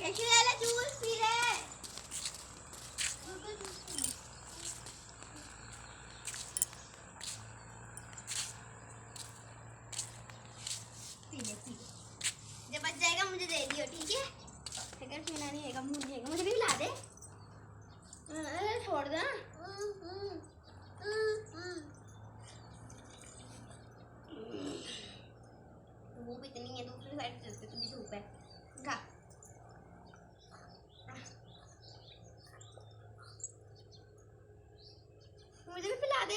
शशि वाला juice P रहे हैं। पी ले पी ले, जब बच जाएगा मुझे दे दियो, ठीक है? अगर पीना नहीं है मुझे भी पिला दे। छोड़ दे। धूप इतनी है, दूसरी साइड चलते तो भी धूप है। खा। मुझे भी पिला दे।